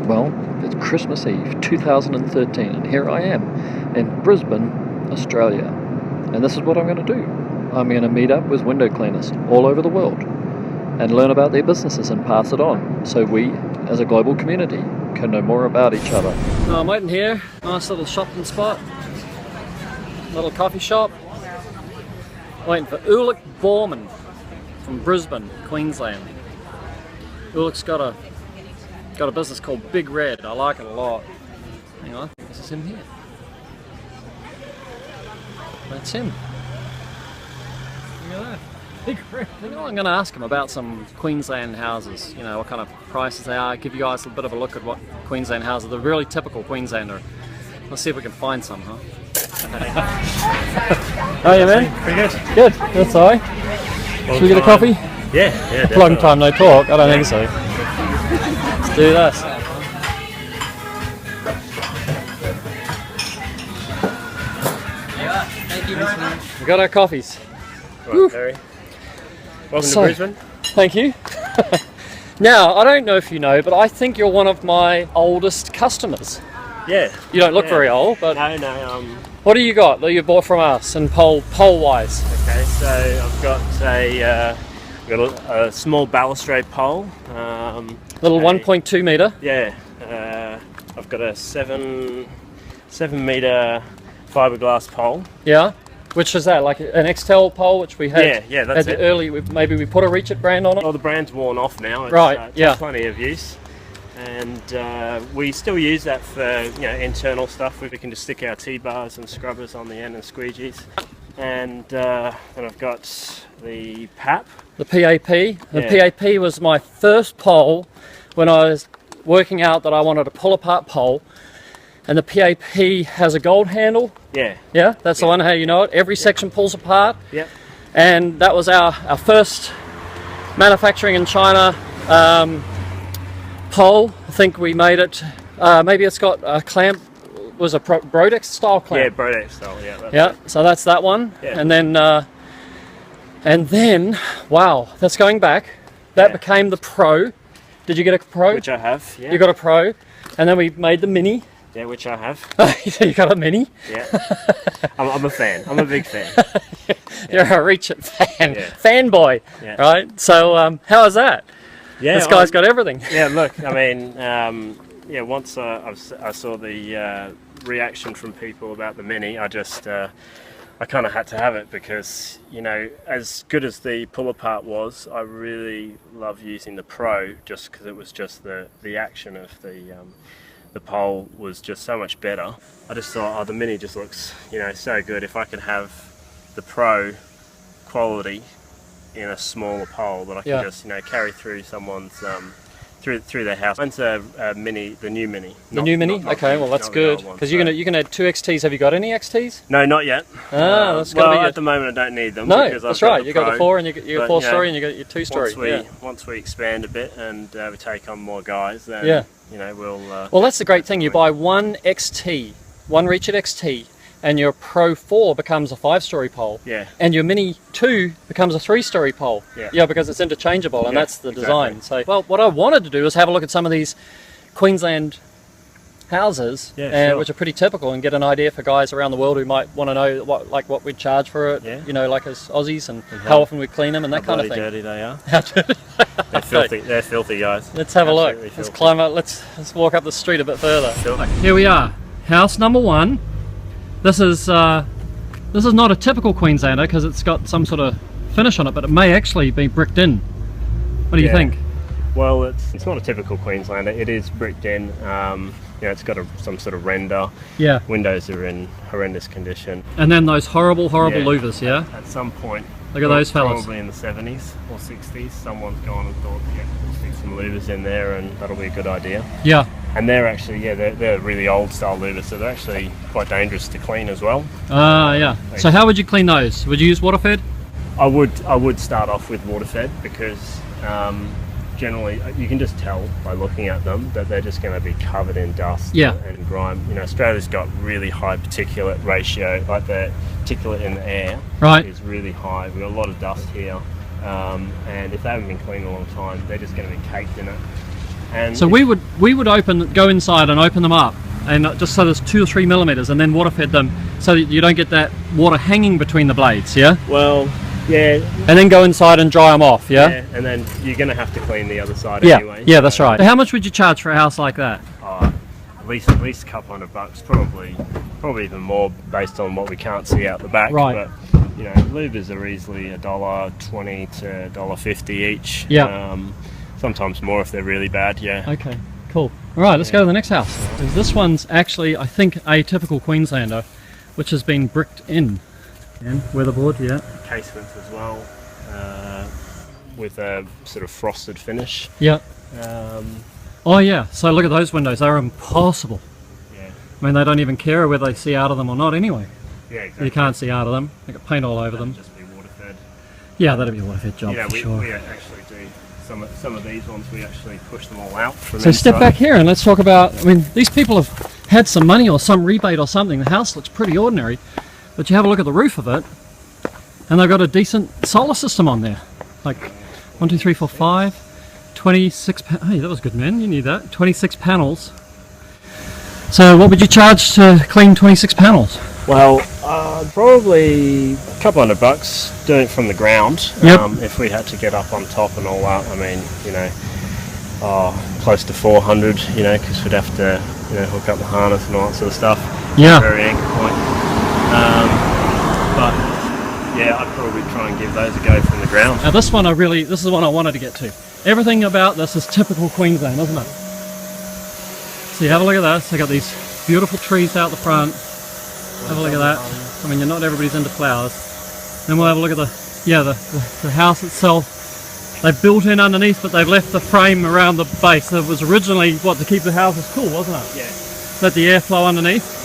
Well, it's Christmas Eve 2013 and here I am in Brisbane, Australia. And this is what I'm going to do. I'm going to meet up with window cleaners all over the world and learn about their businesses and pass it on so we, as a global community, can know more about each other. I'm waiting here, nice little shopping spot, little coffee shop. Waiting for Ulick Baumann from Brisbane, Queensland. Ulick's got a business called Big Red. I like it a lot. Hang on, this is him here. That's him. Look at that. Big Red. I'm going to ask him about some Queensland houses. You know, what kind of prices they are. Give you guys a bit of a look at what Queensland houses are. The really typical Queenslander. Let's see if we can find some, huh? How are you, man? Pretty good. Good. That's all right. Should we get a coffee? Yeah, definitely. Long time no talk. I don't think so. Let's do this. Thank you. We got our coffees. Right, Terry. Welcome to Brisbane. Thank you. Now, I don't know if you know, but I think you're one of my oldest customers. Yeah. You don't look very old, but No. what do you got that you bought from us and pole wise? Okay, so I've got a small balustrade pole. Little 1.2 meter. Yeah. I've got a 7 meter fiberglass pole. Yeah. Which is that? Like an Xtel pole, which we had. Yeah, that's it. Early. Maybe we put a Reach It brand on it. Well, the brand's worn off now. It's, right. It's had plenty of use. And we still use that for internal stuff. We can just stick our T-bars and scrubbers on the end and squeegees. And then I've got the PAP. The PAP. The PAP was my first pole when I was working out that I wanted a pull apart pole. And the PAP has a gold handle. Yeah. Yeah, that's the one, how you know it. Every section pulls apart. Yep. And that was our first manufacturing in China pole. I think we made it, maybe it's got a clamp, was a Brodex style clamp. Yeah, Brodex style, yeah. So that's that one. Yeah. And then, wow, that's going back. That became the Pro. Did you get a Pro? Which I have, yeah. You got a Pro. And then we made the Mini. Yeah, which I have. You got a Mini? Yeah. I'm a fan. I'm a big fan. You're a Reach It fan. Yeah. Fanboy. Yeah. Right? So, how is that? Yeah. This guy's got everything. Yeah, look, I mean, once I saw the reaction from people about the Mini, I kind of had to have it because, as good as the pull apart was, I really love using the Pro just because it was just the action of the pole was just so much better. I just thought, the Mini just looks, so good. If I could have the Pro quality in a smaller pole that I can just, carry through someone's through their house. Mine's a Mini, the new Mini. The new Mini? Okay, well that's good. Because you can add 2 XTs. Have you got any XTs? No, not yet. That's got to be at the moment I don't need them. No, because that's I've right. You got the 4 and you got 4 story and you got your 2 story. Once we expand a bit and we take on more guys, then we'll. Well, that's the great thing. You buy one XT, one Reach It XT, and your Pro 4 becomes a 5-story pole. Yeah. And your Mini 2 becomes a 3-story pole. Yeah. Yeah, because it's interchangeable, and that's the design. So, well, what I wanted to do is have a look at some of these Queensland houses, which are pretty typical, and get an idea for guys around the world who might want to know what we'd charge for it. Yeah. Like as Aussies, and how often we clean them and that kind of thing. How dirty they are. How dirty. They're filthy. They're filthy, guys. Let's have a look. Filthy. Let's climb up. Let's walk up the street a bit further. Sure. Here we are, house number 1. This is not a typical Queenslander because it's got some sort of finish on it, but it may actually be bricked in. What do you think? Well, it's not a typical Queenslander. It is bricked in. It's got some sort of render. Yeah. Windows are in horrendous condition. And then those horrible louvers, yeah? At some point. Look at those fellas. Probably in the 70s or 60s, someone's gone and thought, we'll stick some louvers in there and that'll be a good idea. Yeah. And they're actually, they're really old style louvers, so they're actually quite dangerous to clean as well. Yeah. So how would you clean those? Would you use water fed? I would start off with water fed because generally you can just tell by looking at them that they're just going to be covered in dust and grime. Australia's got really high particulate ratio, like the particulate in the air is really high. We've got a lot of dust here, and if they haven't been cleaned in a long time, they're just going to be caked in it. And So we would go inside and open them up, and just so there's 2 or 3 millimeters, and then water fed them so that you don't get that water hanging between the blades. Yeah. Well, yeah. And then go inside and dry them off. Yeah. And then you're going to have to clean the other side Yeah. anyway. Yeah, that's right. How much would you charge for a house like that? At least a couple $100, probably even more based on what we can't see out the back. Right. But you know, louvers are easily $1.20 to $1.50 each. Yeah. Sometimes more if they're really bad. Yeah. Okay. Cool. All right, let's go to the next house. This one's actually, I think, a typical Queenslander, which has been bricked in. And weatherboard, yeah. Casements as well, with a sort of frosted finish. Yeah. Oh yeah, so look at those windows, they're impossible. Yeah. I mean, they don't even care whether they see out of them or not anyway. Yeah, exactly. You can't see out of them, they got paint all over them. Just be water fed. Yeah, that'd be a water fed job for sure. We actually do some of these ones. We actually push them all out from So inside. step back here and let's talk about, I mean, these people have had some money or some rebate or something. The house looks pretty ordinary, but you have a look at the roof of it and they've got a decent solar system on there. Like 1, 2, 3, 4, 5. 26, hey, that was good, man, you knew that. 26 panels. So what would you charge to clean 26 panels? Well, probably a couple $100 doing it from the ground. Yep. If we had to get up on top and all that, I mean, you know, close to 400, you know, because we'd have to, you know, hook up the harness and all that sort of stuff. Yeah. Very anchor point. But yeah, I'd probably try and give those a go from the ground. Now this is the one I wanted to get to. Everything about this is typical Queensland, isn't it? So you have a look at this, they got these beautiful trees out the front. Have a look at that. I mean, not everybody's into flowers. Then we'll have a look at the house itself. They've built in underneath, but they've left the frame around the base. It was originally, what, to keep the houses cool, wasn't it? Yeah. Let the air flow underneath.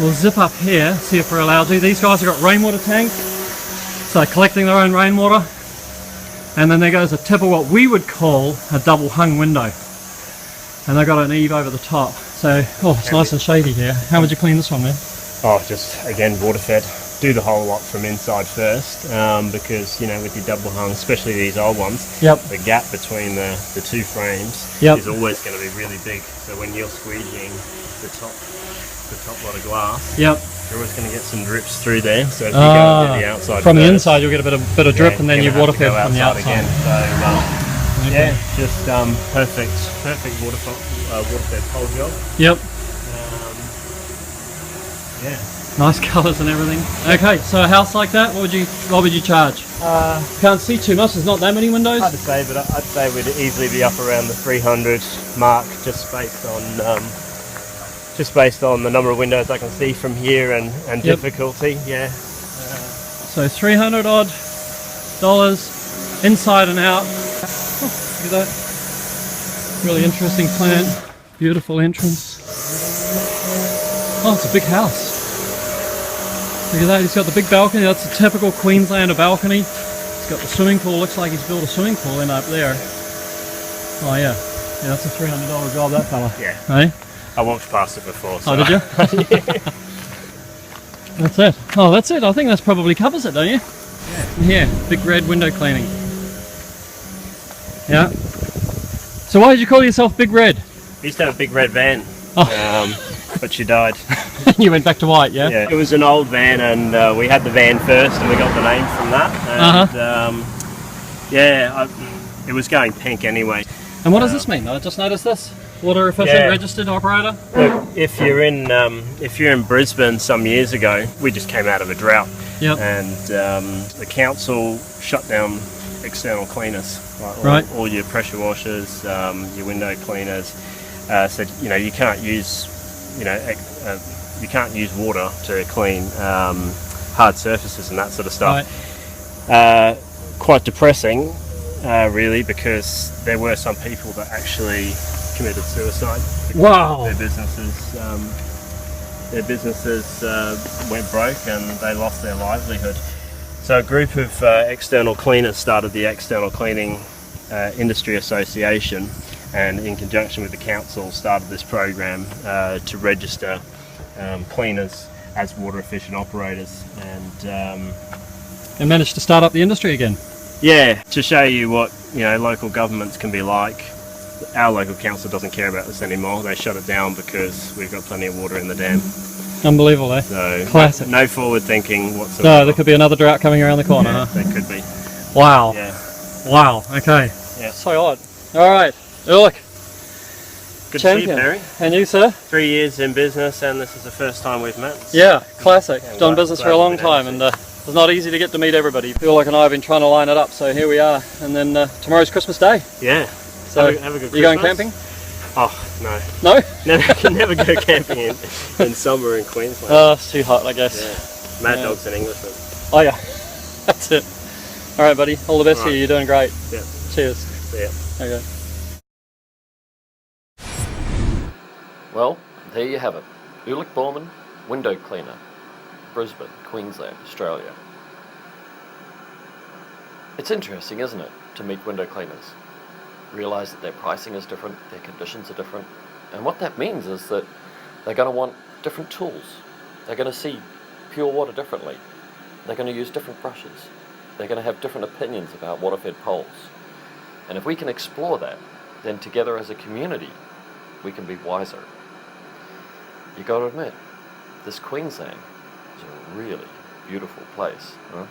We'll zip up here, see if we're allowed to. These guys have got rainwater tanks, so they're collecting their own rainwater. And then there goes a tip of what we would call a double hung window. And they've got an eave over the top. So, it's nice and shady here. How would you clean this one, man? Just, again, water fed. Do the whole lot from inside first, because, you know, with your double hung, especially these old ones, Yep. the gap between the 2 frames Yep. is always going to be really big. So when you're squeegeeing the top lot of glass, Yep. you're always going to get some drips through there. So if you go to the outside from the first, inside, you'll get a bit of drip, and then you water fed from the outside. again. So yeah, just perfect water fed whole job. Yep. Yeah. Nice colours and everything. Okay, so a house like that, what would you charge? Can't see too much. There's not that many windows. Hard to say, but I'd say we'd easily be up around the 300 mark, just based on the number of windows I can see from here and Yep. difficulty. Yeah. So $300 odd inside and out. Oh, look at that. Really interesting plant. Beautiful entrance. Oh, it's a big house. Look at that. He's got the big balcony. That's a typical Queenslander balcony. He's got the swimming pool. Looks like he's built a swimming pool in up there. Oh yeah. Yeah, that's a $300 job, that fella. Yeah. Hey? I walked past it before. So. Oh, did you? That's it. Oh, that's it. I think that probably covers it, don't you? Yeah. Here, big red window cleaning. Yeah. So why did you call yourself Big Red? We used to have a big red van, but she died. You went back to white, yeah? Yeah. It was an old van, and we had the van first, and we got the name from that. And it was going pink anyway. And what does this mean? I just noticed this. Water efficient registered operator. Look, if you're in Brisbane some years ago, we just came out of a drought. Yep. And the council shut down external cleaners, Right. all your pressure washers, your window cleaners. Said you can't use water to clean hard surfaces and that sort of stuff. Right. Quite depressing, really, because there were some people that actually committed suicide. Wow. Their businesses went broke and they lost their livelihood. So a group of external cleaners started the External Cleaning Industry Association, and in conjunction with the council started this program to register cleaners as water efficient operators, and And managed to start up the industry again. Yeah, to show you what local governments can be like. Our local council doesn't care about this anymore. They shut it down because we've got plenty of water in the dam. Unbelievable, eh? So Classic. no forward thinking whatsoever. No, there could be another drought coming around the corner, Yeah, huh? there could be. Wow. Yeah. Wow, okay. Yeah. So odd. Alright, Ulick, Good to see you, champion. Perry. And you, sir? 3 years in business, and this is the first time we've met. Yeah, classic. Yeah, Done glad- business for glad a long we've been able time, to. and it's not easy to get to meet everybody. Ulick and I have been trying to line it up, so here we are. And then tomorrow's Christmas Day. Yeah. So have a good you going Christmas. camping? Oh, no. No? Can never go camping in summer in Queensland. Oh, it's too hot, I guess. Yeah. Mad Yeah. Dog's an Englishman. Oh yeah, that's it. All right, buddy. All the best All to right. you. You're doing great. Yeah. Cheers. See ya. Okay. Well, there you have it. Ulick Baumann, window cleaner, Brisbane, Queensland, Australia. It's interesting, isn't it, to meet window cleaners? Realise that their pricing is different, their conditions are different, and what that means is that they're going to want different tools. They're going to see pure water differently. They're going to use different brushes. They're going to have different opinions about water-fed poles. And if we can explore that, then together as a community, we can be wiser. You got to admit, this Queensland is a really beautiful place, huh?